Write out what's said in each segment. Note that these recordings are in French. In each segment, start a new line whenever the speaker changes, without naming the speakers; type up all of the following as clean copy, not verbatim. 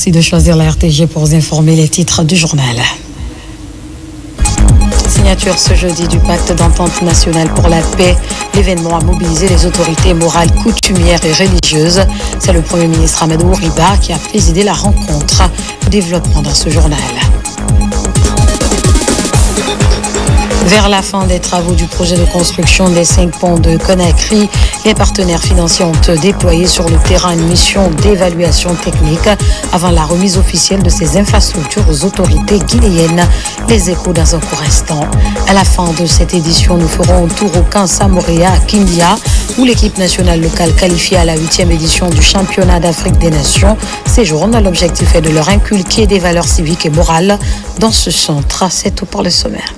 Merci de choisir la RTG pour vous informer les titres du journal. Signature ce jeudi du pacte d'entente nationale pour la paix. L'événement a mobilisé les autorités morales, coutumières et religieuses. C'est le Premier ministre Amadou Riba qui a présidé la rencontre. Développement dans ce journal. Vers la fin des travaux du projet de construction des 5 ponts de Conakry, les partenaires financiers ont déployé sur le terrain une mission d'évaluation technique avant la remise officielle de ces infrastructures aux autorités guinéennes. Les échos dans un court instant. À la fin de cette édition, nous ferons un tour au camp Samoria à Kindia, où l'équipe nationale locale qualifiée à la 8e édition du championnat d'Afrique des Nations séjourne. L'objectif est de leur inculquer des valeurs civiques et morales dans ce centre. C'est tout pour le sommaire.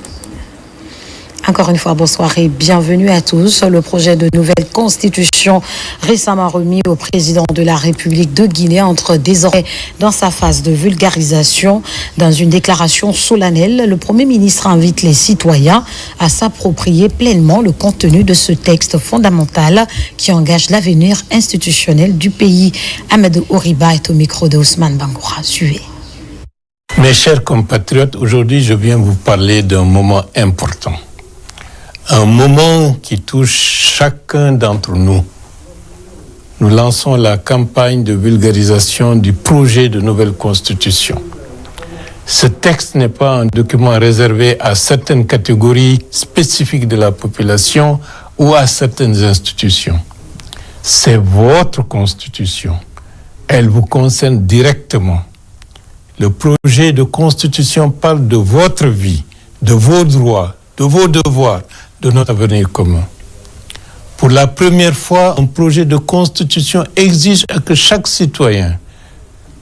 Encore une fois, bonsoir et bienvenue à tous. Le projet de nouvelle constitution récemment remis au président de la République de Guinée entre désormais dans sa phase de vulgarisation. Dans une déclaration solennelle, le Premier ministre invite les citoyens à s'approprier pleinement le contenu de ce texte fondamental qui engage l'avenir institutionnel du pays. Amadou Oriba est au micro de Ousmane Bangoura. Suivez.
Mes chers compatriotes, aujourd'hui je viens vous parler d'un moment important. Un moment qui touche chacun d'entre nous. Nous lançons la campagne de vulgarisation du projet de nouvelle constitution. Ce texte n'est pas un document réservé à certaines catégories spécifiques de la population ou à certaines institutions. C'est votre constitution. Elle vous concerne directement. Le projet de constitution parle de votre vie, de vos droits, de vos devoirs, de notre avenir commun. Pour la première fois, un projet de constitution exige que chaque citoyen,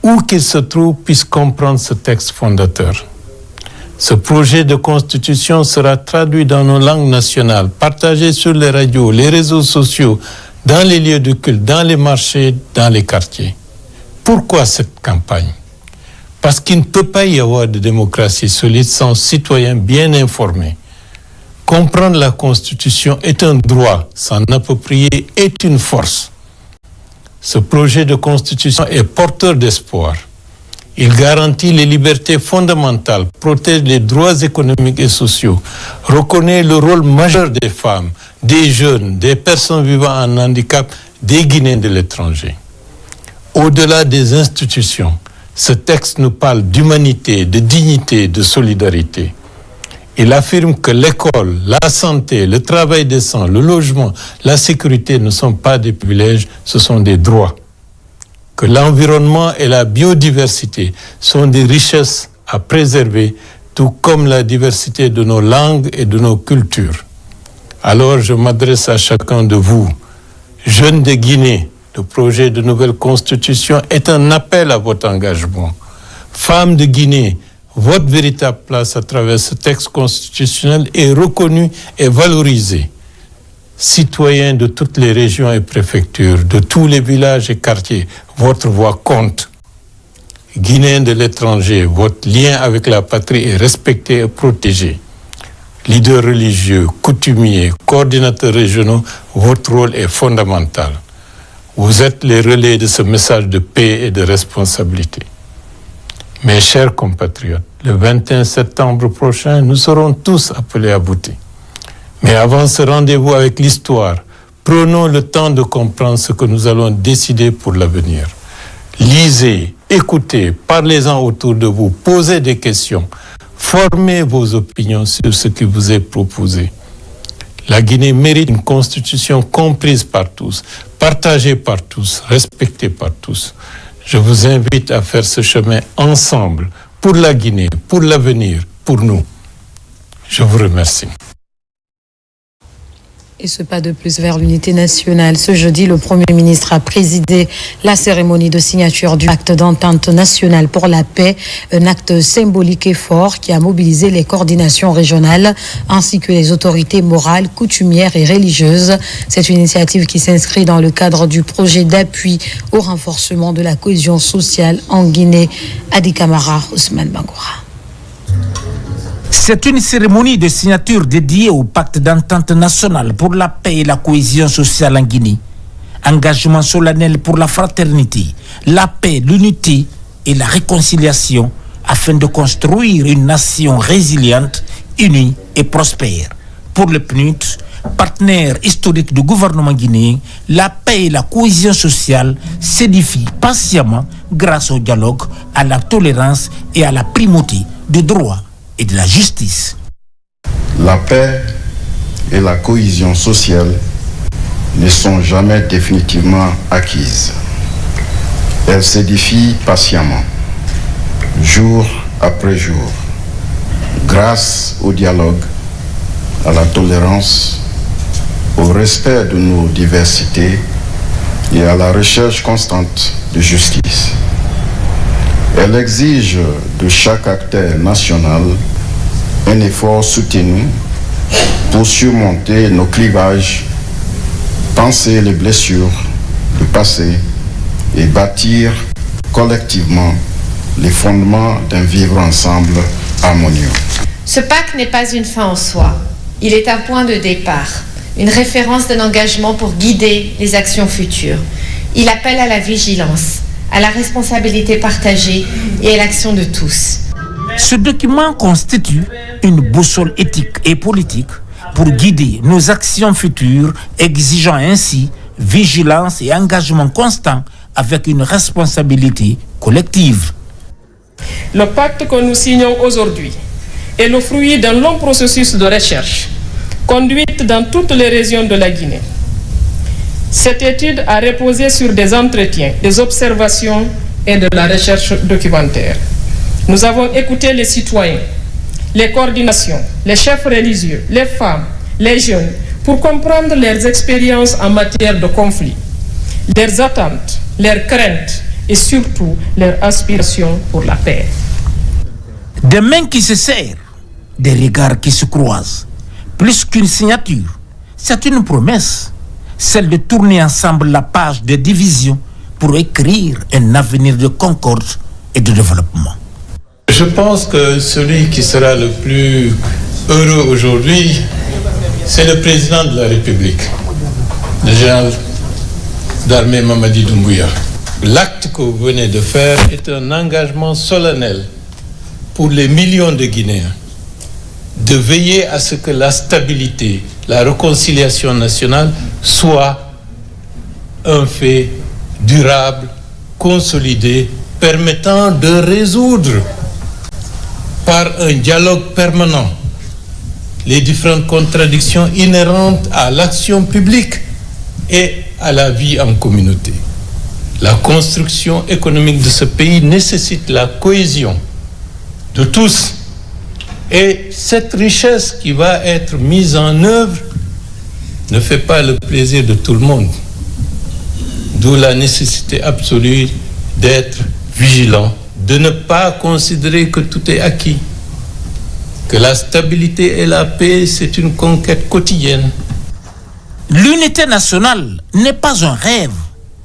où qu'il se trouve, puisse comprendre ce texte fondateur. Ce projet de constitution sera traduit dans nos langues nationales, partagé sur les radios, les réseaux sociaux, dans les lieux de culte, dans les marchés, dans les quartiers. Pourquoi cette campagne ? Parce qu'il ne peut pas y avoir de démocratie solide sans citoyens bien informés. Comprendre la Constitution est un droit, s'en approprier est une force. Ce projet de Constitution est porteur d'espoir. Il garantit les libertés fondamentales, protège les droits économiques et sociaux, reconnaît le rôle majeur des femmes, des jeunes, des personnes vivant en handicap, des Guinéens de l'étranger. Au-delà des institutions, ce texte nous parle d'humanité, de dignité, de solidarité. Il affirme que l'école, la santé, le travail décent, le logement, la sécurité ne sont pas des privilèges, ce sont des droits. Que l'environnement et la biodiversité sont des richesses à préserver, tout comme la diversité de nos langues et de nos cultures. Alors je m'adresse à chacun de vous, jeunes de Guinée. Le projet de nouvelle constitution est un appel à votre engagement. Femmes de Guinée, votre véritable place à travers ce texte constitutionnel est reconnue et valorisée. Citoyens de toutes les régions et préfectures, de tous les villages et quartiers, votre voix compte. Guinéens de l'étranger, votre lien avec la patrie est respecté et protégé. Leaders religieux, coutumiers, coordinateurs régionaux, votre rôle est fondamental. Vous êtes les relais de ce message de paix et de responsabilité. Mes chers compatriotes, le 21 septembre prochain, nous serons tous appelés à voter. Mais avant ce rendez-vous avec l'histoire, prenons le temps de comprendre ce que nous allons décider pour l'avenir. Lisez, écoutez, parlez-en autour de vous, posez des questions, formez vos opinions sur ce qui vous est proposé. La Guinée mérite une constitution comprise par tous, partagée par tous, respectée par tous. Je vous invite à faire ce chemin ensemble, pour la Guinée, pour l'avenir, pour nous. Je vous remercie.
Et ce pas de plus vers l'unité nationale. Ce jeudi, le Premier ministre a présidé la cérémonie de signature du pacte d'entente nationale pour la paix, un acte symbolique et fort qui a mobilisé les coordinations régionales ainsi que les autorités morales, coutumières et religieuses. C'est une initiative qui s'inscrit dans le cadre du projet d'appui au renforcement de la cohésion sociale en Guinée. Adi Kamara, Ousmane Bangoura.
C'est une cérémonie de signature dédiée au pacte d'entente nationale pour la paix et la cohésion sociale en Guinée. Engagement solennel pour la fraternité, la paix, l'unité et la réconciliation afin de construire une nation résiliente, unie et prospère. Pour le PNUD, partenaire historique du gouvernement guinéen, la paix et la cohésion sociale s'édifient patiemment grâce au dialogue, à la tolérance et à la primauté du droit et de la justice.
La paix et la cohésion sociale ne sont jamais définitivement acquises. Elles s'édifient patiemment, jour après jour, grâce au dialogue, à la tolérance, au respect de nos diversités et à la recherche constante de justice. Elle exige de chaque acteur national un effort soutenu pour surmonter nos clivages, penser les blessures du passé et bâtir collectivement les fondements d'un vivre ensemble harmonieux.
Ce pacte n'est pas une fin en soi, il est un point de départ, une référence d'un engagement pour guider les actions futures. Il appelle à la vigilance, à la responsabilité partagée et à l'action de tous.
Ce document constitue une boussole éthique et politique pour guider nos actions futures, exigeant ainsi vigilance et engagement constant avec une responsabilité collective.
Le pacte que nous signons aujourd'hui est le fruit d'un long processus de recherche conduite dans toutes les régions de la Guinée. Cette étude a reposé sur des entretiens, des observations et de la recherche documentaire. Nous avons écouté les citoyens, les coordinations, les chefs religieux, les femmes, les jeunes, pour comprendre leurs expériences en matière de conflit, leurs attentes, leurs craintes et surtout leurs aspirations pour la paix.
Des mains qui se serrent, des regards qui se croisent. Plus qu'une signature, c'est une promesse, celle de tourner ensemble la page des divisions pour écrire un avenir de concorde et de développement.
Je pense que celui qui sera le plus heureux aujourd'hui, c'est le président de la République, le général d'armée Mamadi Doumbouya. L'acte que vous venez de faire est un engagement solennel pour les millions de Guinéens de veiller à ce que la stabilité, la réconciliation nationale soit un fait durable, consolidé, permettant de résoudre par un dialogue permanent les différentes contradictions inhérentes à l'action publique et à la vie en communauté. La construction économique de ce pays nécessite la cohésion de tous. Et cette richesse qui va être mise en œuvre ne fait pas le plaisir de tout le monde. D'où la nécessité absolue d'être vigilant, de ne pas considérer que tout est acquis, que la stabilité et la paix, c'est une conquête quotidienne.
L'unité nationale n'est pas un rêve,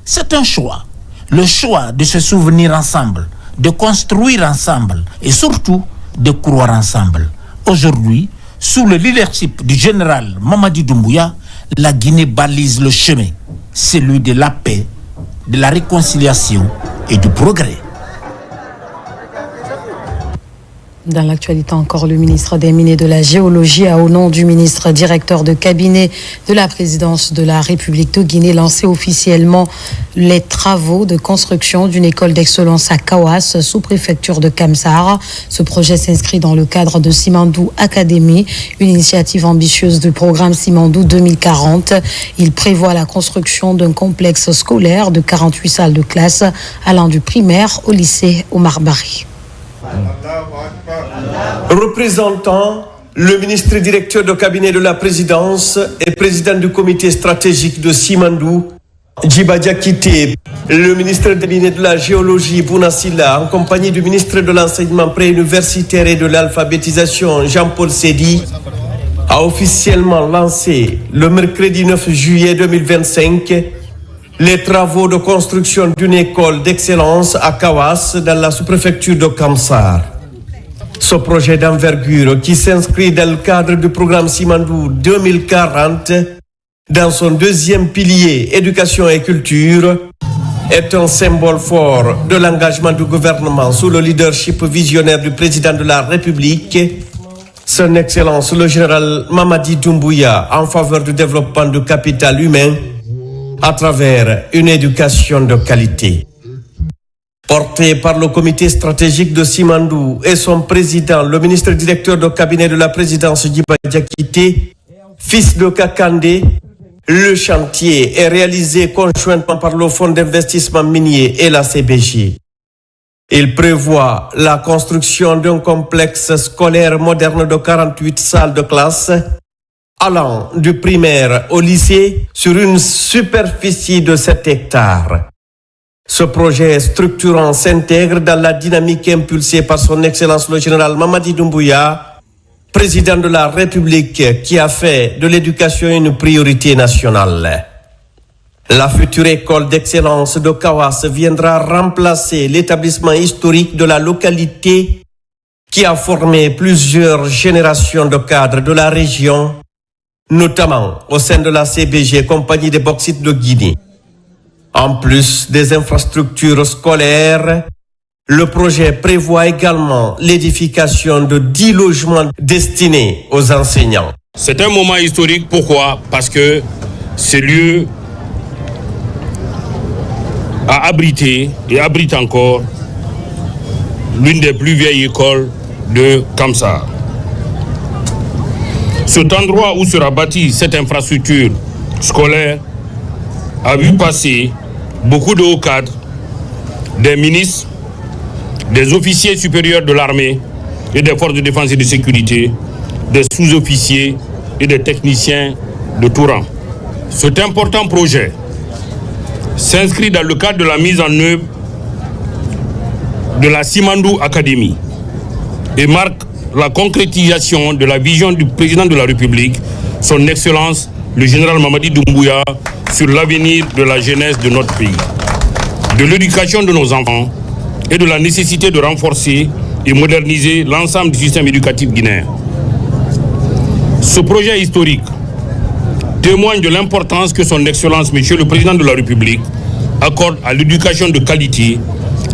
c'est un choix. Le choix de se souvenir ensemble, de construire ensemble et surtout de croire ensemble. Aujourd'hui, sous le leadership du général Mamadi Doumbouya, la Guinée balise le chemin, celui de la paix, de la réconciliation et du progrès.
Dans l'actualité encore, le ministre des Mines et de la Géologie a, au nom du ministre directeur de cabinet de la présidence de la République de Guinée, lancé officiellement les travaux de construction d'une école d'excellence à Kawas, sous-préfecture de Kamsar. Ce projet s'inscrit dans le cadre de Simandou Academy, une initiative ambitieuse du programme Simandou 2040. Il prévoit la construction d'un complexe scolaire de 48 salles de classe allant du primaire au lycée Omar Bari.
Représentant le ministre directeur de cabinet de la présidence et président du comité stratégique de Simandou, Djiba Diakité, le ministre des Mines et de la Géologie, Bouna Silla, en compagnie du ministre de l'Enseignement préuniversitaire et de l'alphabétisation, Jean-Paul Sédi, a officiellement lancé le mercredi 9 juillet 2025 les travaux de construction d'une école d'excellence à Kawas, dans la sous-préfecture de Kamsar. Ce projet d'envergure, qui s'inscrit dans le cadre du programme Simandou 2040, dans son deuxième pilier, éducation et culture, est un symbole fort de l'engagement du gouvernement sous le leadership visionnaire du président de la République, Son Excellence le général Mamadi Doumbouya, en faveur du développement du capital humain à travers une éducation de qualité. Porté par le comité stratégique de Simandou et son président, le ministre directeur de cabinet de la présidence Djiba Diakité, fils de Kakandé, le chantier est réalisé conjointement par le Fonds d'investissement minier et la CBG. Il prévoit la construction d'un complexe scolaire moderne de 48 salles de classe, allant du primaire au lycée sur une superficie de 7 hectares. Ce projet structurant s'intègre dans la dynamique impulsée par son Excellence le général Mamadi Doumbouya, président de la République, qui a fait de l'éducation une priorité nationale. La future école d'excellence de Kawas viendra remplacer l'établissement historique de la localité qui a formé plusieurs générations de cadres de la région, notamment au sein de la CBG, Compagnie des Bauxites de Guinée. En plus des infrastructures scolaires, le projet prévoit également l'édification de 10 logements destinés aux enseignants.
C'est un moment historique, pourquoi ? Parce que ce lieu a abrité et abrite encore l'une des plus vieilles écoles de Kamsar. Cet endroit où sera bâtie cette infrastructure scolaire a vu passer beaucoup de hauts cadres, des ministres, des officiers supérieurs de l'armée et des forces de défense et de sécurité, des sous-officiers et des techniciens de tout rang. Cet important projet s'inscrit dans le cadre de la mise en œuvre de la Simandou Academy et marque la concrétisation de la vision du président de la République, son Excellence le général Mamadi Doumbouya, sur l'avenir de la jeunesse de notre pays, de l'éducation de nos enfants et de la nécessité de renforcer et moderniser l'ensemble du système éducatif guinéen. Ce projet historique témoigne de l'importance que son Excellence, Monsieur le Président de la République, accorde à l'éducation de qualité,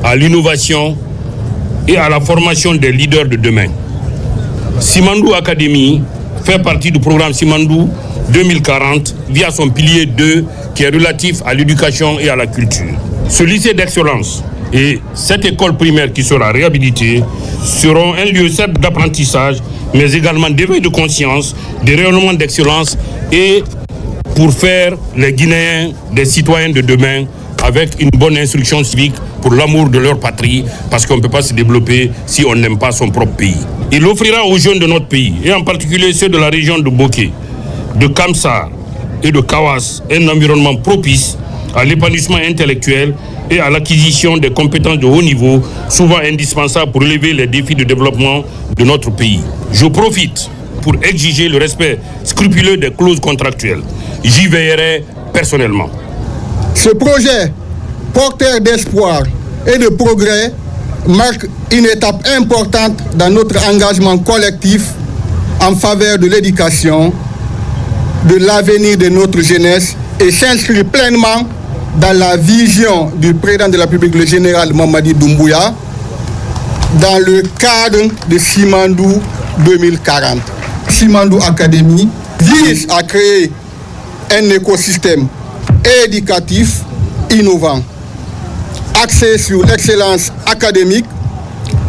à l'innovation et à la formation des leaders de demain. Simandou Academy fait partie du programme Simandou 2040 via son pilier 2 qui est relatif à l'éducation et à la culture. Ce lycée d'excellence et cette école primaire qui sera réhabilitée seront un lieu certes d'apprentissage mais également d'éveil de conscience, de rayonnement d'excellence et pour faire les Guinéens des citoyens de demain avec une bonne instruction civique pour l'amour de leur patrie, parce qu'on ne peut pas se développer si on n'aime pas son propre pays. Il offrira aux jeunes de notre pays, et en particulier ceux de la région de Boké, de Kamsar et de Kawas, un environnement propice à l'épanouissement intellectuel et à l'acquisition des compétences de haut niveau, souvent indispensables pour relever les défis de développement de notre pays. Je profite pour exiger le respect scrupuleux des clauses contractuelles. J'y veillerai personnellement.
Ce projet, porteur d'espoir et de progrès, marque une étape importante dans notre engagement collectif en faveur de l'éducation, de l'avenir de notre jeunesse et s'inscrit pleinement dans la vision du président de la République, le général Mamadi Doumbouya, dans le cadre de Simandou 2040. Simandou Academy vise à créer un écosystème éducatif innovant, axé sur l'excellence académique,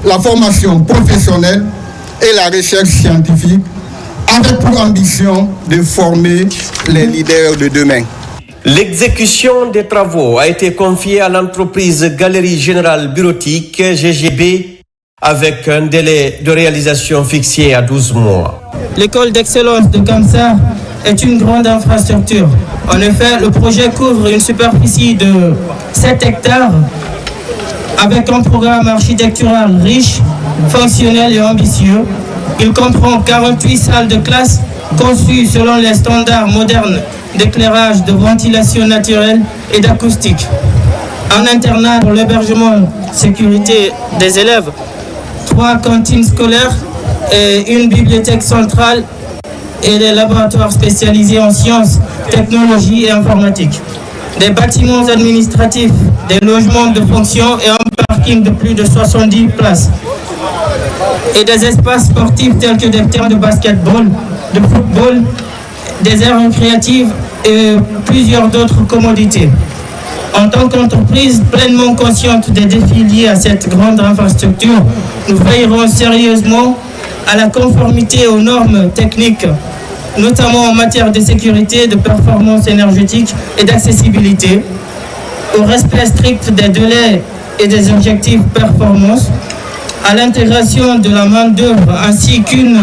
la formation professionnelle et la recherche scientifique, avec pour ambition de former les leaders de demain.
L'exécution des travaux a été confiée à l'entreprise Galerie Générale Bureautique, GGB, avec un délai de réalisation fixé à 12 mois.
L'école d'excellence de Kamsar est une grande infrastructure. En effet, le projet couvre une superficie de 7 hectares avec un programme architectural riche, fonctionnel et ambitieux. Il comprend 48 salles de classe conçues selon les standards modernes d'éclairage, de ventilation naturelle et d'acoustique. Un internat pour l'hébergement sécurité des élèves, 3 cantines scolaires et une bibliothèque centrale et des laboratoires spécialisés en sciences, technologies et informatique. des bâtiments administratifs, des logements de fonction et un parking de plus de 70 places. Et des espaces sportifs tels que des terrains de basketball, de football, des aires récréatives et plusieurs d'autres commodités. En tant qu'entreprise pleinement consciente des défis liés à cette grande infrastructure, nous veillerons sérieusement à la conformité aux normes techniques, notamment en matière de sécurité, de performance énergétique et d'accessibilité, au respect strict des délais et des objectifs performance, à l'intégration de la main-d'œuvre ainsi qu'une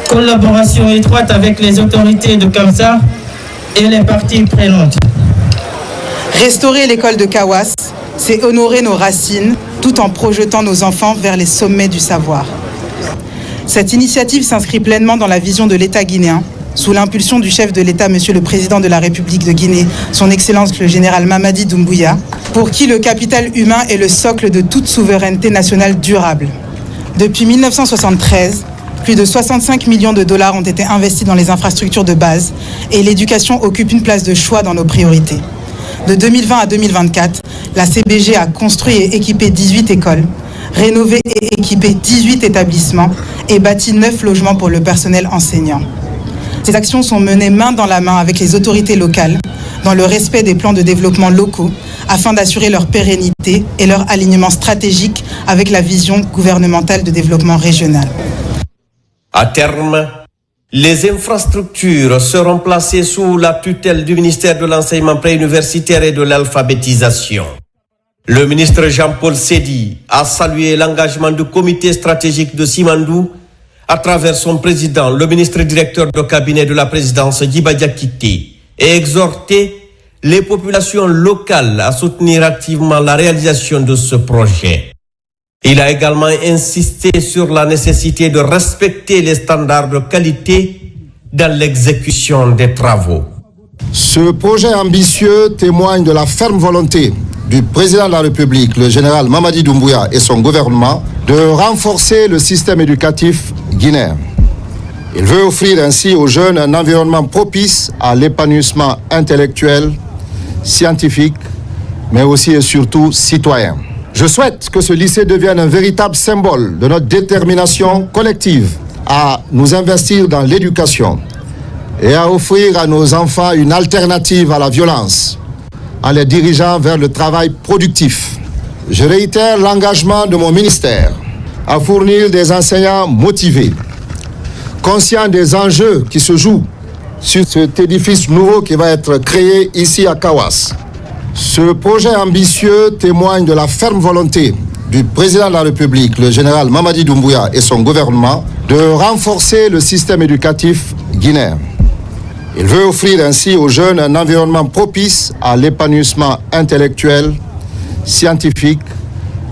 collaboration étroite avec les autorités de Kamsar et les parties prenantes.
Restaurer l'école de Kawas, c'est honorer nos racines tout en projetant nos enfants vers les sommets du savoir. Cette initiative s'inscrit pleinement dans la vision de l'État guinéen, sous l'impulsion du chef de l'État, Monsieur le Président de la République de Guinée, Son Excellence le Général Mamadi Doumbouya, pour qui le capital humain est le socle de toute souveraineté nationale durable. Depuis 1973, plus de 65 millions de dollars ont été investis dans les infrastructures de base et l'éducation occupe une place de choix dans nos priorités. De 2020 à 2024, la CBG a construit et équipé 18 écoles, rénové et équipé 18 établissements et bâti 9 logements pour le personnel enseignant. Ces actions sont menées main dans la main avec les autorités locales, dans le respect des plans de développement locaux, afin d'assurer leur pérennité et leur alignement stratégique avec la vision gouvernementale de développement régional.
À terme, les infrastructures seront placées sous la tutelle du ministère de l'Enseignement préuniversitaire et de l'Alphabétisation. Le ministre Jean-Paul Sedi a salué l'engagement du comité stratégique de Simandou à travers son président, le ministre directeur de cabinet de la présidence Djiba Diakité, et exhorté les populations locales à soutenir activement la réalisation de ce projet. Il a également insisté sur la nécessité de respecter les standards de qualité dans l'exécution des travaux.
Ce projet ambitieux témoigne de la ferme volonté du président de la République, le général Mamadi Doumbouya et son gouvernement, de renforcer le système éducatif guinéen. Il veut offrir ainsi aux jeunes un environnement propice à l'épanouissement intellectuel, scientifique, mais aussi et surtout citoyen. Je souhaite que ce lycée devienne un véritable symbole de notre détermination collective à nous investir dans l'éducation et à offrir à nos enfants une alternative à la violence en les dirigeant vers le travail productif. Je réitère l'engagement de mon ministère à fournir des enseignants motivés, conscients des enjeux qui se jouent sur cet édifice nouveau qui va être créé ici à Kawas. Ce projet ambitieux témoigne de la ferme volonté du président de la République, le général Mamadi Doumbouya et son gouvernement, de renforcer le système éducatif guinéen. Il veut offrir ainsi aux jeunes un environnement propice à l'épanouissement intellectuel, scientifique,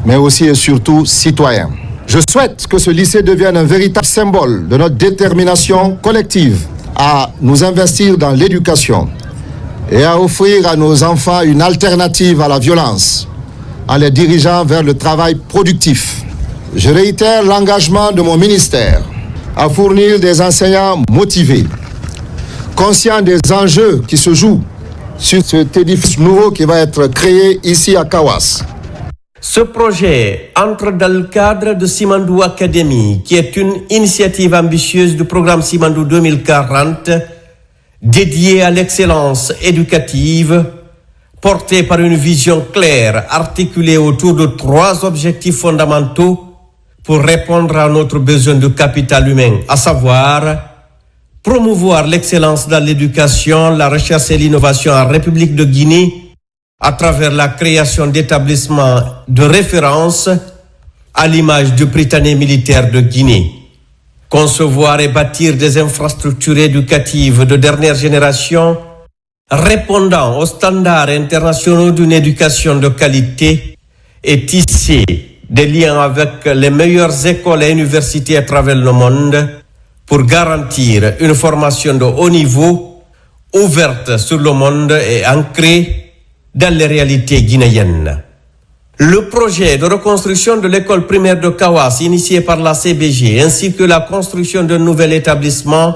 mais aussi et surtout citoyen. Je souhaite que ce lycée devienne un véritable symbole de notre détermination collective à nous investir dans l'éducation et à offrir à nos enfants une alternative à la violence en les dirigeant vers le travail productif. Je réitère l'engagement de mon ministère à fournir des enseignants motivés, conscients des enjeux qui se jouent sur cet édifice nouveau qui va être créé ici à Kawas.
Ce projet entre dans le cadre de Simandou Academy, qui est une initiative ambitieuse du programme Simandou 2040, dédié à l'excellence éducative, portée par une vision claire, articulée autour de 3 objectifs fondamentaux pour répondre à notre besoin de capital humain, à savoir promouvoir l'excellence dans l'éducation, la recherche et l'innovation en République de Guinée, à travers la création d'établissements de référence à l'image du Prytanée militaire de Guinée. Concevoir et bâtir des infrastructures éducatives de dernière génération répondant aux standards internationaux d'une éducation de qualité et tisser des liens avec les meilleures écoles et universités à travers le monde pour garantir une formation de haut niveau ouverte sur le monde et ancrée dans les réalités guinéennes. Le projet de reconstruction de l'école primaire de Kawas, initié par la CBG, ainsi que la construction d'un nouvel établissement,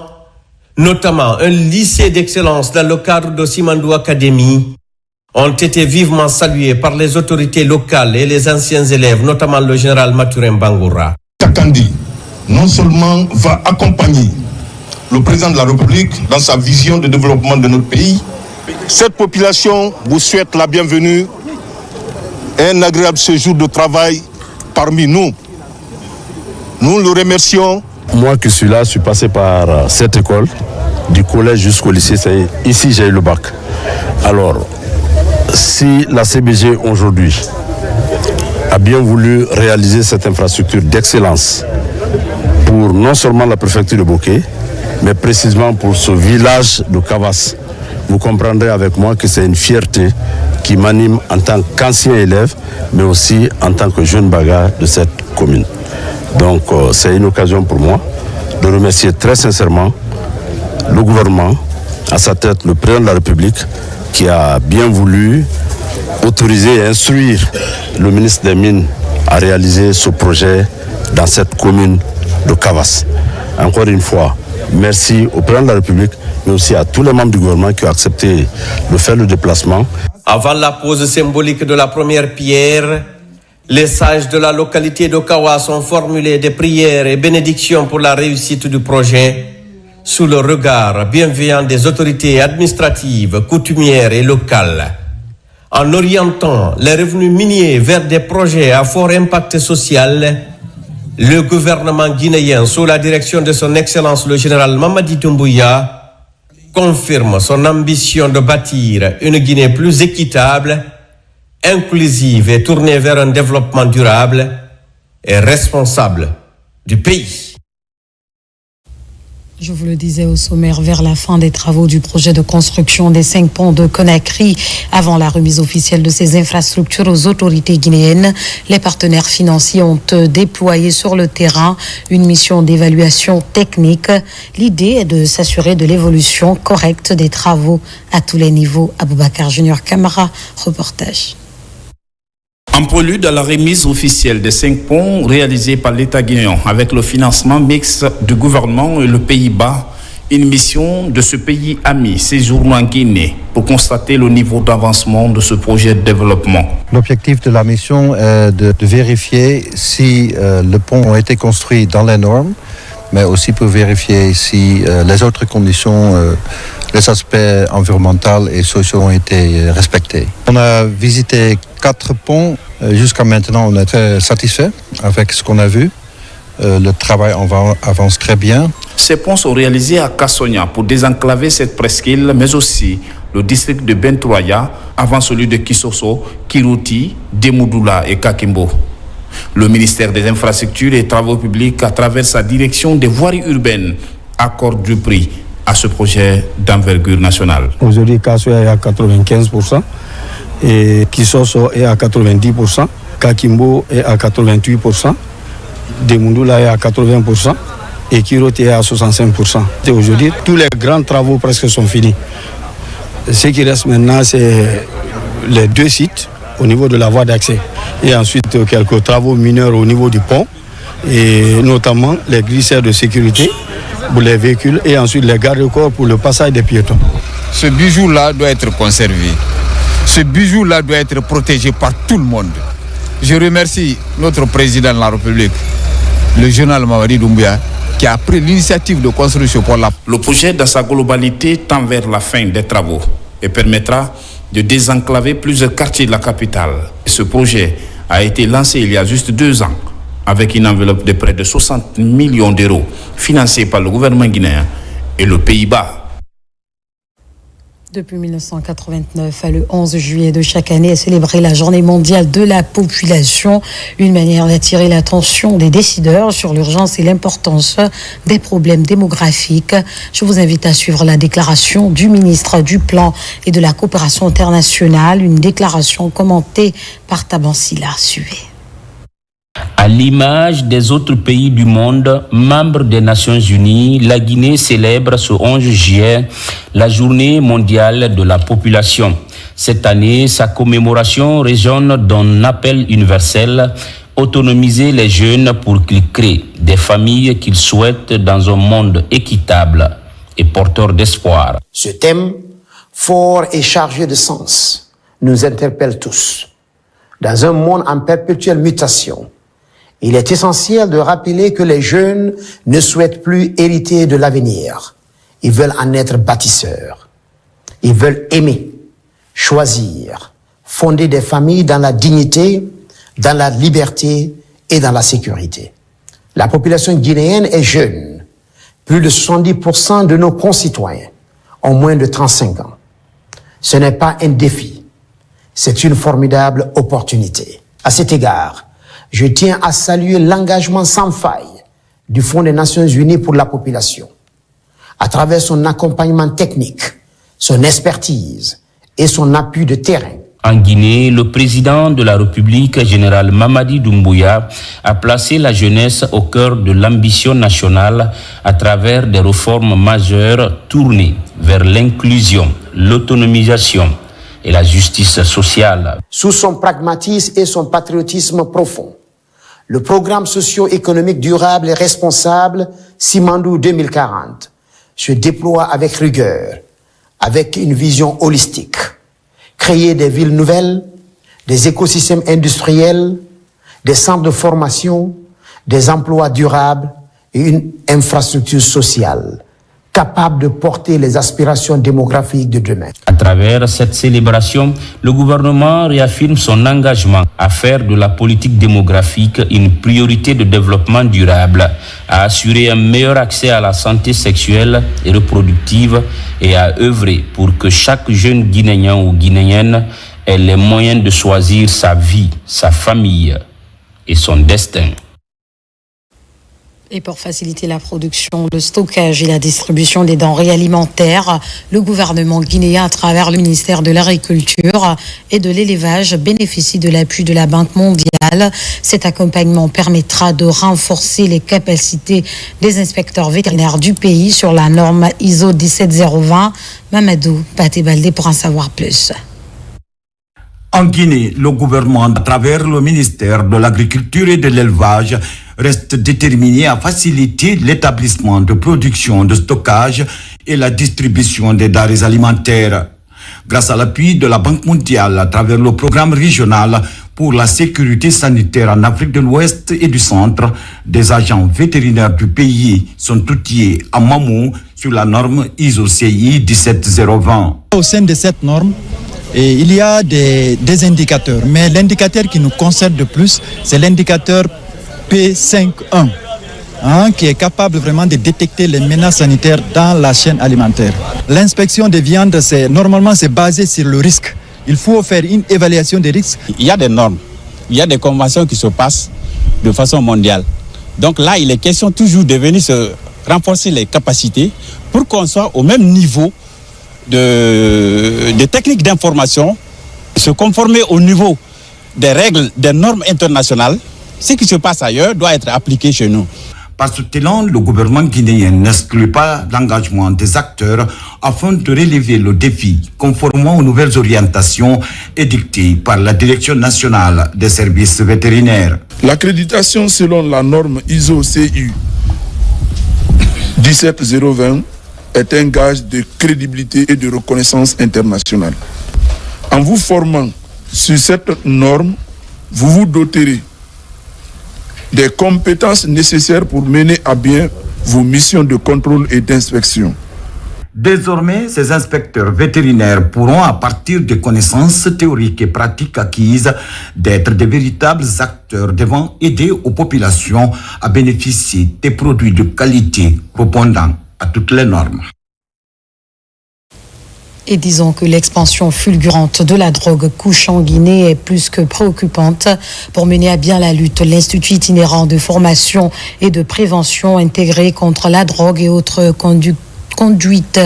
notamment un lycée d'excellence dans le cadre de Simandou Academy, ont été vivement salués par les autorités locales et les anciens élèves, notamment le général Mathurin Bangoura.
Takandi, non seulement va accompagner le président de la République dans sa vision de développement de notre pays, cette population vous souhaite la bienvenue et un agréable séjour de travail parmi nous. Nous le remercions.
Moi qui suis là, je suis passé par cette école, du collège jusqu'au lycée. Ici, j'ai eu le bac. Alors, si la CBG aujourd'hui a bien voulu réaliser cette infrastructure d'excellence pour non seulement la préfecture de Boké, mais précisément pour ce village de Kavas, vous comprendrez avec moi que c'est une fierté qui m'anime en tant qu'ancien élève, mais aussi en tant que jeune bagarre de cette commune. Donc c'est une occasion pour moi de remercier très sincèrement le gouvernement, à sa tête le président de la République, qui a bien voulu autoriser et instruire le ministre des Mines à réaliser ce projet dans cette commune de Kavas. Encore une fois, merci au président de la République, mais aussi à tous les membres du gouvernement qui ont accepté de faire le déplacement.
Avant la pose symbolique de la première pierre, les sages de la localité de Kawas ont formulé des prières et bénédictions pour la réussite du projet, sous le regard bienveillant des autorités administratives, coutumières et locales. En orientant les revenus miniers vers des projets à fort impact social, le gouvernement guinéen, sous la direction de son Excellence le général Mamadi Doumbouya, confirme son ambition de bâtir une Guinée plus équitable, inclusive et tournée vers un développement durable et responsable du pays.
Je vous le disais au sommaire, vers la fin des travaux du projet de construction des 5 ponts de Conakry, avant la remise officielle de ces infrastructures aux autorités guinéennes, les partenaires financiers ont déployé sur le terrain une mission d'évaluation technique. L'idée est de s'assurer de l'évolution correcte des travaux à tous les niveaux. Aboubacar Junior Camara, reportage.
En prélude à la remise officielle des 5 ponts réalisés par l'État guinéen avec le financement mixte du gouvernement et le Pays-Bas, une mission de ce pays ami séjourne en Guinée pour constater le niveau d'avancement de ce projet de développement.
L'objectif de la mission est de vérifier si le pont a été construit dans les normes, mais aussi pour vérifier si les autres conditions, les aspects environnementaux et sociaux ont été respectés. On a visité 4 ponts. Jusqu'à maintenant, on est très satisfait avec ce qu'on a vu. Le travail avance très bien.
Ces ponts sont réalisés à Kassonia pour désenclaver cette presqu'île, mais aussi le district de Bentroya, avant celui de Kisoso, Kiruti, Demoudoula et Kakimbo. Le ministère des Infrastructures et Travaux Publics, à travers sa direction des voiries urbaines, accorde du prix à ce projet d'envergure nationale.
Aujourd'hui, Kassonia est à 95%. Et Kisoso est à 90%, Kakimbo est à 88%, Demoudoula est à 80% et Kiroti est à 65%. Et aujourd'hui, tous les grands travaux presque sont finis. Ce qui reste maintenant, c'est les 2 sites au niveau de la voie d'accès et ensuite quelques travaux mineurs au niveau du pont et notamment les glisseurs de sécurité pour les véhicules et ensuite les garde-corps pour le passage des piétons.
Ce bijou-là doit être conservé. Ce bijou-là doit être protégé par tout le monde. Je remercie notre président de la République, le général Mamadi Doumbouya, qui a pris l'initiative de construire ce pont-là.
Le projet dans sa globalité tend vers la fin des travaux et permettra de désenclaver plusieurs quartiers de la capitale. Ce projet a été lancé il y a juste 2 ans avec une enveloppe de près de 60 millions d'euros financée par le gouvernement guinéen et le Pays-Bas.
Depuis 1989, le 11 juillet de chaque année est célébrée la Journée mondiale de la population, une manière d'attirer l'attention des décideurs sur l'urgence et l'importance des problèmes démographiques. Je vous invite à suivre la déclaration du ministre du Plan et de la Coopération internationale, une déclaration commentée par Tabansila. Suivez.
À l'image des autres pays du monde, membres des Nations Unies, la Guinée célèbre ce 11 juillet la Journée mondiale de la population. Cette année, sa commémoration résonne d'un appel universel: autonomiser les jeunes pour qu'ils créent des familles qu'ils souhaitent dans un monde équitable et porteur d'espoir.
Ce thème, fort et chargé de sens, nous interpelle tous. Dans un monde en perpétuelle mutation, il est essentiel de rappeler que les jeunes ne souhaitent plus hériter de l'avenir. Ils veulent en être bâtisseurs. Ils veulent aimer, choisir, fonder des familles dans la dignité, dans la liberté et dans la sécurité. La population guinéenne est jeune. Plus de 70% de nos concitoyens ont moins de 35 ans. Ce n'est pas un défi, c'est une formidable opportunité. À cet égard, je tiens à saluer l'engagement sans faille du Fonds des Nations Unies pour la population. À travers son accompagnement technique, son expertise et son appui de terrain,
en Guinée, le président de la République, général Mamadi Doumbouya, a placé la jeunesse au cœur de l'ambition nationale à travers des réformes majeures tournées vers l'inclusion, l'autonomisation et la justice sociale.
Sous son pragmatisme et son patriotisme profond, le programme socio-économique durable et responsable Simandou 2040 se déploie avec rigueur, avec une vision holistique. Créer des villes nouvelles, des écosystèmes industriels, des centres de formation, des emplois durables et une infrastructure sociale capable de porter les aspirations démographiques de demain.
À travers cette célébration, le gouvernement réaffirme son engagement à faire de la politique démographique une priorité de développement durable, à assurer un meilleur accès à la santé sexuelle et reproductive et à œuvrer pour que chaque jeune Guinéen ou Guinéenne ait les moyens de choisir sa vie, sa famille et son destin.
Et pour faciliter la production, le stockage et la distribution des denrées alimentaires, le gouvernement guinéen, à travers le ministère de l'Agriculture et de l'Élevage, bénéficie de l'appui de la Banque mondiale. Cet accompagnement permettra de renforcer les capacités des inspecteurs vétérinaires du pays sur la norme ISO 17020. Mamadou Paté-Baldé pour en savoir plus.
En Guinée, le gouvernement, à travers le ministère de l'Agriculture et de l'Élevage, reste déterminé à faciliter l'établissement de production, de stockage et la distribution des denrées alimentaires. Grâce à l'appui de la Banque mondiale à travers le programme régional pour la sécurité sanitaire en Afrique de l'Ouest et du Centre, des agents vétérinaires du pays sont outillés en amont sur la norme ISO-CI 17020.
Au sein de cette norme, et il y a des indicateurs, mais l'indicateur qui nous concerne de plus, c'est l'indicateur P51, qui est capable vraiment de détecter les menaces sanitaires dans la chaîne alimentaire. L'inspection des viandes, normalement, c'est basé sur le risque. Il faut faire une évaluation des risques.
Il y a des normes, il y a des conventions qui se passent de façon mondiale. Donc là, il est question toujours de venir se renforcer les capacités pour qu'on soit au même niveau de techniques d'information, se conformer au niveau des règles, des normes internationales. Ce qui se passe ailleurs doit être appliqué chez nous.
Par ce talent, le gouvernement guinéen n'exclut pas l'engagement des acteurs afin de relever le défi, conformément aux nouvelles orientations édictées par la Direction nationale des services vétérinaires.
L'accréditation selon la norme ISO-CU 17020 est un gage de crédibilité et de reconnaissance internationale. En vous formant sur cette norme, vous vous doterez des compétences nécessaires pour mener à bien vos missions de contrôle et d'inspection.
Désormais, ces inspecteurs vétérinaires pourront, à partir des connaissances théoriques et pratiques acquises, d'être de véritables acteurs devant aider aux populations à bénéficier des produits de qualité répondant à toutes les normes.
Et disons que l'expansion fulgurante de la drogue couche en Guinée est plus que préoccupante. Pour mener à bien la lutte, l'Institut itinérant de formation et de prévention intégré contre la drogue et autres conduites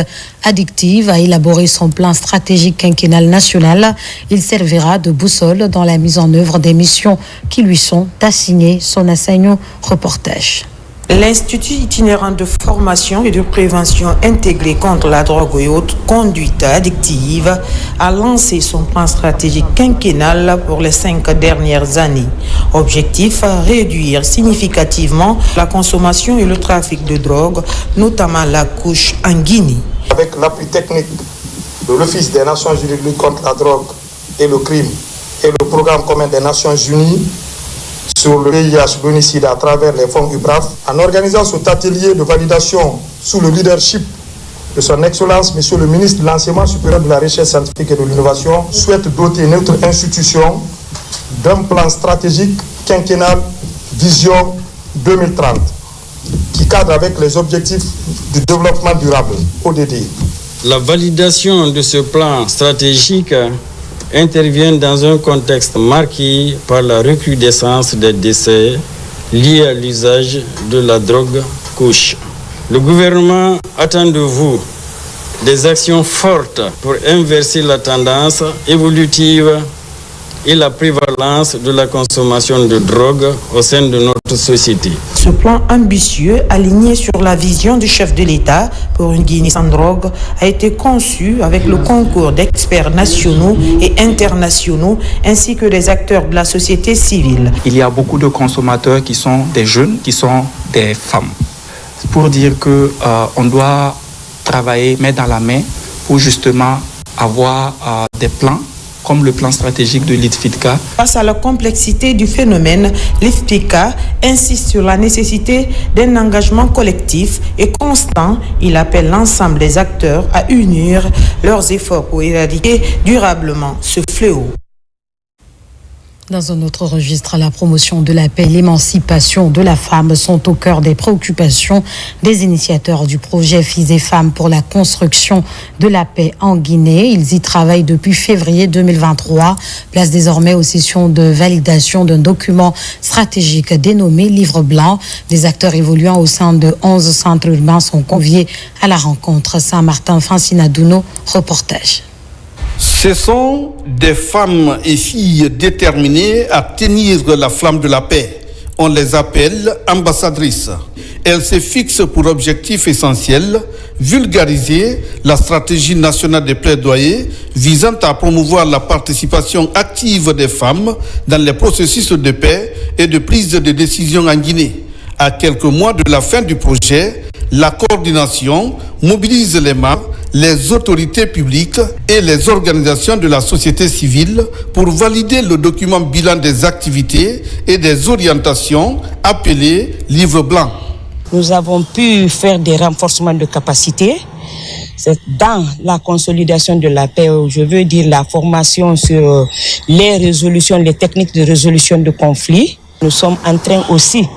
addictives a élaboré son plan stratégique quinquennal national. Il servira de boussole dans la mise en œuvre des missions qui lui sont assignées. Son assignement reportage.
L'Institut itinérant de formation et de prévention intégré contre la drogue et autres conduites addictives a lancé son plan stratégique quinquennal pour les 5 dernières années. Objectif, réduire significativement la consommation et le trafic de drogue, notamment la couche en Guinée.
Avec l'appui technique de l'Office des Nations Unies contre la drogue
et le crime et le programme commun des Nations Unies sur le VIH, l'ONUCID à travers les fonds UBRAF, en organisant cet atelier de validation sous le leadership de son Excellence, Monsieur le ministre de l'Enseignement supérieur de la Recherche scientifique et de l'Innovation, souhaite doter notre institution d'un plan stratégique quinquennal Vision 2030 qui cadre avec les objectifs du développement durable, ODD.
La validation de ce plan stratégique intervient dans un contexte marqué par la recrudescence des décès liés à l'usage de la drogue couche. Le gouvernement attend de vous des actions fortes pour inverser la tendance évolutive et la prévalence de la consommation de drogue au sein de notre société.
Ce plan ambitieux, aligné sur la vision du chef de l'État pour une Guinée sans drogue, a été conçu avec le concours d'experts nationaux et internationaux ainsi que des acteurs de la société civile.
Il y a beaucoup de consommateurs qui sont des jeunes, qui sont des femmes. Pour dire qu'on doit travailler main dans la main pour justement avoir des plans comme le plan stratégique de l'IFPIDCA.
Face à la complexité du phénomène, l'IFPIDCA insiste sur la nécessité d'un engagement collectif et constant. Il appelle l'ensemble des acteurs à unir leurs efforts pour éradiquer durablement ce fléau.
Dans un autre registre, la promotion de la paix et l'émancipation de la femme sont au cœur des préoccupations des initiateurs du projet Filles et Femmes pour la construction de la paix en Guinée. Ils y travaillent depuis février 2023. Place désormais aux sessions de validation d'un document stratégique dénommé Livre blanc. Des acteurs évoluant au sein de 11 centres urbains sont conviés à la rencontre. Saint-Martin, Francine Adouno, reportage.
Ce sont des femmes et filles déterminées à tenir la flamme de la paix. On les appelle ambassadrices. Elles se fixent pour objectif essentiel vulgariser la stratégie nationale de plaidoyer visant à promouvoir la participation active des femmes dans les processus de paix et de prise de décision en Guinée. À quelques mois de la fin du projet, la coordination mobilise les membres, les autorités publiques et les organisations de la société civile pour valider le document bilan des activités et des orientations appelé Livre blanc.
Nous avons pu faire des renforcements de capacités. C'est dans la consolidation de la paix, je veux dire la formation sur les résolutions, les techniques de résolution de conflits. Nous sommes en train aussi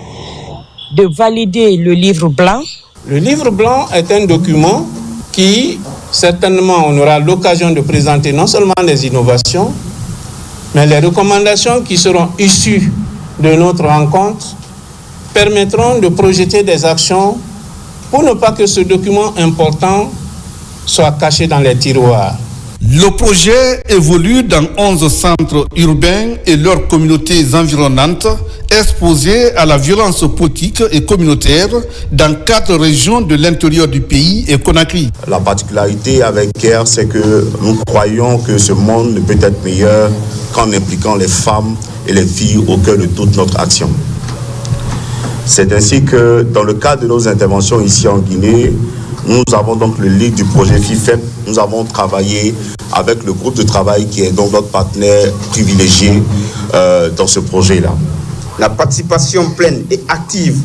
de valider le livre blanc.
Le livre blanc est un document qui, certainement, on aura l'occasion de présenter non seulement les innovations, mais les recommandations qui seront issues de notre rencontre permettront de projeter des actions pour ne pas que ce document important soit caché dans les tiroirs.
Le projet évolue dans 11 centres urbains et leurs communautés environnantes exposées à la violence politique et communautaire dans 4 régions de l'intérieur du pays et Conakry.
La particularité avec CARE, c'est que nous croyons que ce monde ne peut être meilleur qu'en impliquant les femmes et les filles au cœur de toute notre action. C'est ainsi que dans le cadre de nos interventions ici en Guinée, nous avons donc le lead du projet FIFEP. Nous avons travaillé avec le groupe de travail qui est donc notre partenaire privilégié dans ce projet-là.
La participation pleine et active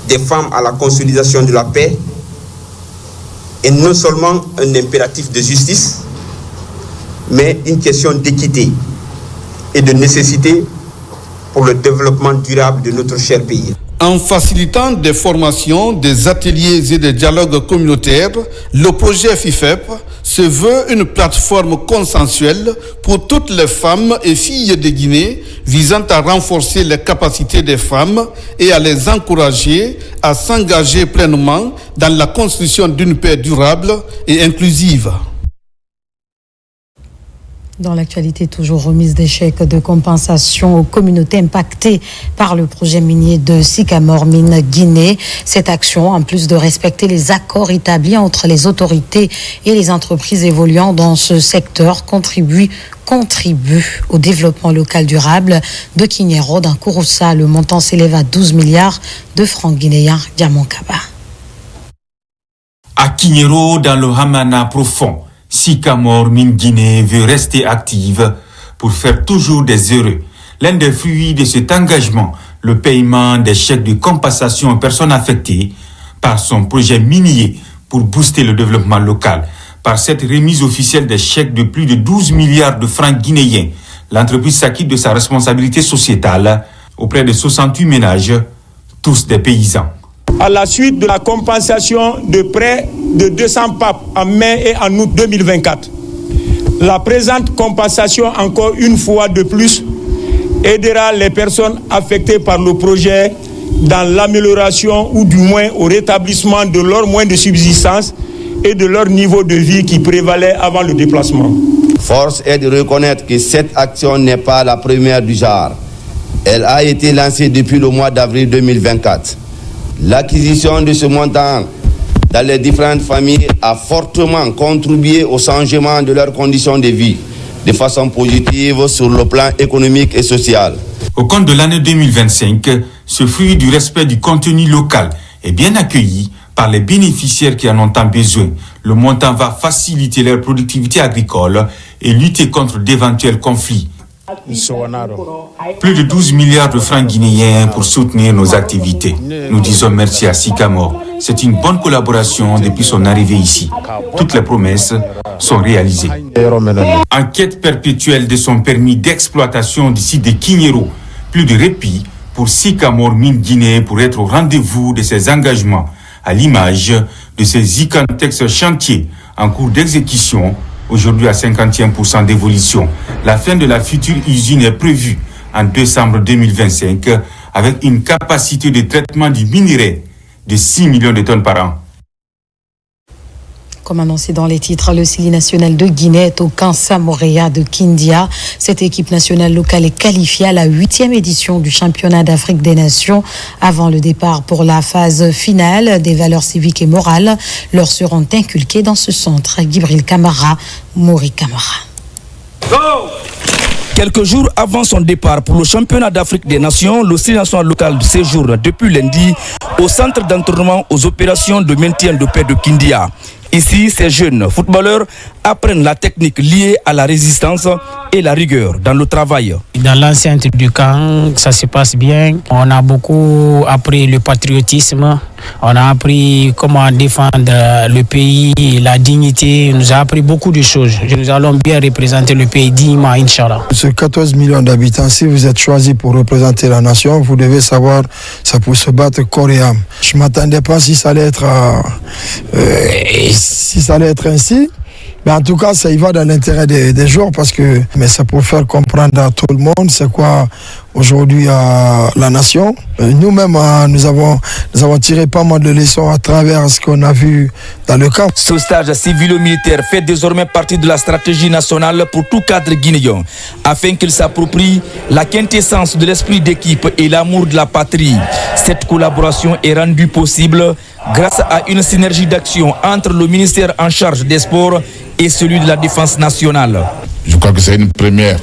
des femmes à la consolidation de la paix est non seulement un impératif de justice, mais une question d'équité et de nécessité pour le développement durable de notre cher pays.
En facilitant des formations, des ateliers et des dialogues communautaires, le projet FIFEP se veut une plateforme consensuelle pour toutes les femmes et filles de Guinée visant à renforcer les capacités des femmes et à les encourager à s'engager pleinement dans la construction d'une paix durable et inclusive.
Dans l'actualité, toujours remise des chèques de compensation aux communautés impactées par le projet minier de Sycamore Mine Guinée. Cette action, en plus de respecter les accords établis entre les autorités et les entreprises évoluant dans ce secteur, contribue au développement local durable de Kinyero. Dans Kouroussa, le montant s'élève à 12 milliards de francs guinéens. Diamant Kaba.
À Kinyero, dans le Hamana profond,
Sycamore Mine Guinée veut rester active pour faire toujours des heureux. L'un des fruits de cet engagement, le paiement des chèques de compensation aux personnes affectées par son projet minier pour booster le développement local. Par cette remise officielle des chèques de plus de 12 milliards de francs guinéens, l'entreprise s'acquitte de sa responsabilité sociétale auprès de 68 ménages, tous des paysans.
À la suite de la compensation de près de 200 PAP en mai et en août 2024, la présente compensation, encore une fois de plus, aidera les personnes affectées par le projet dans l'amélioration ou du moins au rétablissement de leurs moyens de subsistance et de leur niveau de vie qui prévalait avant le déplacement.
Force est de reconnaître que cette action n'est pas la première du genre. Elle a été lancée depuis le mois d'avril 2024. L'acquisition de ce montant dans les différentes familles a fortement contribué au changement de leurs conditions de vie, de façon positive sur le plan économique et social.
Au cours de l'année 2025, ce fruit du respect du contenu local est bien accueilli par les bénéficiaires qui en ont tant besoin. Le montant va faciliter leur productivité agricole et lutter contre d'éventuels conflits. Plus de 12 milliards de francs guinéens pour soutenir nos activités. Nous disons merci à Sycamore. C'est une bonne collaboration depuis son arrivée ici. Toutes les promesses sont réalisées. En quête perpétuelle de son permis d'exploitation du site de Kignero, plus de répit pour Sycamore Mine Guinée pour être au rendez-vous de ses engagements, à l'image de ces Icantex chantiers en cours d'exécution, aujourd'hui à 51% d'évolution. La fin de la future usine est prévue en décembre 2025 avec une capacité de traitement du minerai de 6 millions de tonnes par an.
Comme annoncé dans les titres, le Sili national de Guinée est au camp Samoréa de Kindia. Cette équipe nationale locale est qualifiée à la 8e édition du championnat d'Afrique des Nations. Avant le départ pour la phase finale, des valeurs civiques et morales leur seront inculquées dans ce centre. Gibril Kamara, Mori Kamara.
Quelques jours avant son départ pour le championnat d'Afrique des Nations, le Sili national local séjourne depuis lundi au centre d'entraînement aux opérations de maintien de paix de Kindia. Ici, ces jeunes footballeurs apprennent la technique liée à la résistance et la rigueur dans le travail.
Dans l'enceinte du camp, ça se passe bien. On a beaucoup appris le patriotisme. On a appris comment défendre le pays, la dignité. On nous a appris beaucoup de choses. Nous allons bien représenter le pays dignement, Inch'Allah.
Sur 14 millions d'habitants, si vous êtes choisi pour représenter la nation, vous devez savoir ça pour se battre corps et âme. Je ne m'attendais pas si ça allait être ainsi. Mais en tout cas, ça y va dans l'intérêt des joueurs parce que c'est pour faire comprendre à tout le monde c'est quoi aujourd'hui la nation. Nous-mêmes, nous avons tiré pas mal de leçons à travers ce qu'on a vu dans le camp.
Ce stage civilo-militaire fait désormais partie de la stratégie nationale pour tout cadre guinéen, afin qu'il s'approprie la quintessence de l'esprit d'équipe et l'amour de la patrie. Cette collaboration est rendue possible grâce à une synergie d'action entre le ministère en charge des sports et celui de la défense nationale.
Je crois que c'est une première,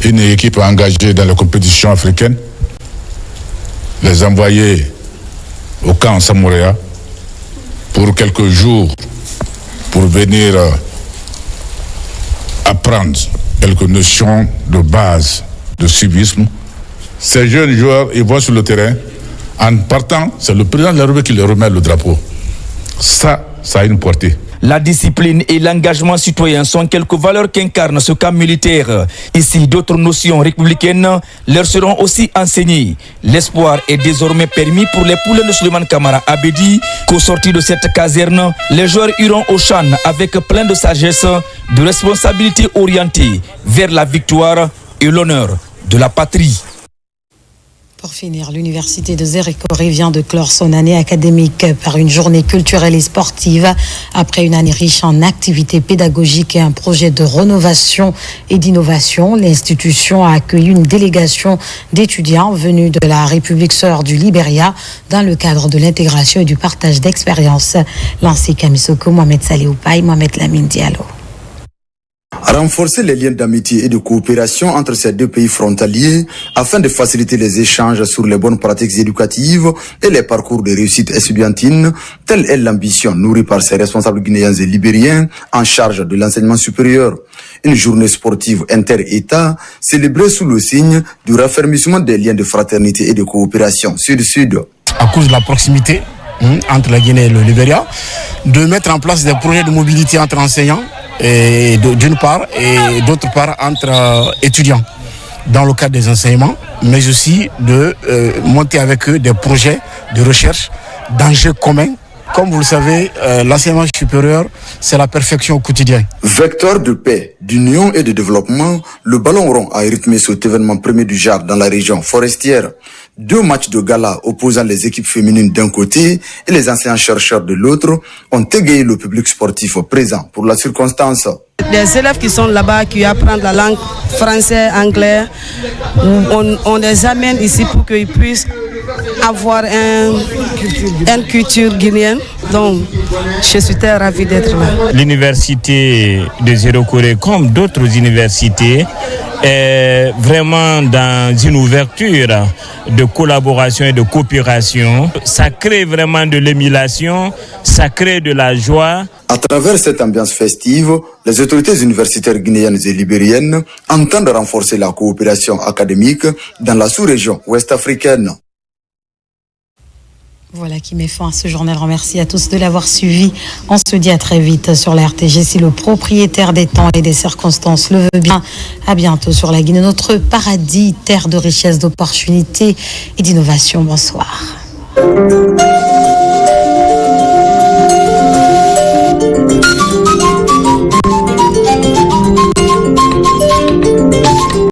une équipe engagée dans la compétition africaine, les envoyer au camp Samoréa pour quelques jours pour venir apprendre quelques notions de base de civisme. Ces jeunes joueurs, ils vont sur le terrain. En partant, c'est le président de la République qui leur remet le drapeau. Ça a une portée.
La discipline et l'engagement citoyen sont quelques valeurs qu'incarne ce camp militaire. Ici, d'autres notions républicaines leur seront aussi enseignées. L'espoir est désormais permis pour les poulains de Souleymane Kamara Abedi qu'au sortir de cette caserne, les joueurs iront au CHAN avec plein de sagesse, de responsabilité orientée vers la victoire et l'honneur de la patrie.
Pour finir, l'université de Zérékoré vient de clore son année académique par une journée culturelle et sportive. Après une année riche en activités pédagogiques et un projet de rénovation et d'innovation, l'institution a accueilli une délégation d'étudiants venus de la République sœur du Libéria dans le cadre de l'intégration et du partage d'expériences. Lancé Kamisoko, Mohamed Saleh Oupaï, Mohamed Lamine Diallo.
Renforcer les liens d'amitié et de coopération entre ces deux pays frontaliers afin de faciliter les échanges sur les bonnes pratiques éducatives et les parcours de réussite estudiantine, telle est l'ambition nourrie par ces responsables guinéens et libériens en charge de l'enseignement supérieur. Une journée sportive inter-État célébrée sous le signe du raffermissement des liens de fraternité et de coopération sud-sud.
À cause de la proximité entre la Guinée et le Libéria, de mettre en place des projets de mobilité entre enseignants, d'une part, et d'autre part entre étudiants dans le cadre des enseignements, mais aussi de monter avec eux des projets de recherche d'enjeux communs. Comme vous le savez, l'enseignement supérieur, c'est la perfection au quotidien.
Vecteur de paix, d'union et de développement, le ballon rond a rythmé cet événement premier du genre dans la région forestière. 2 matchs de gala opposant les équipes féminines d'un côté et les anciens chercheurs de l'autre ont égayé le public sportif présent pour la circonstance.
Les élèves qui sont là-bas, qui apprennent la langue française, anglais, on les amène ici pour qu'ils puissent avoir une culture guinéenne. Donc, je suis très ravie d'être là.
L'université de Zéro Corée, comme d'autres universités, est vraiment dans une ouverture de collaboration et de coopération. Ça crée vraiment de l'émulation, ça crée de la joie.
À travers cette ambiance festive, les autorités universitaires guinéennes et libériennes entendent renforcer la coopération académique dans la sous-région ouest-africaine.
Voilà qui met fin à ce journal. Remercie à tous de l'avoir suivi. On se dit à très vite sur la RTG si le propriétaire des temps et des circonstances le veut bien. À bientôt sur la Guinée, notre paradis, terre de richesse, d'opportunités et d'innovation. Bonsoir.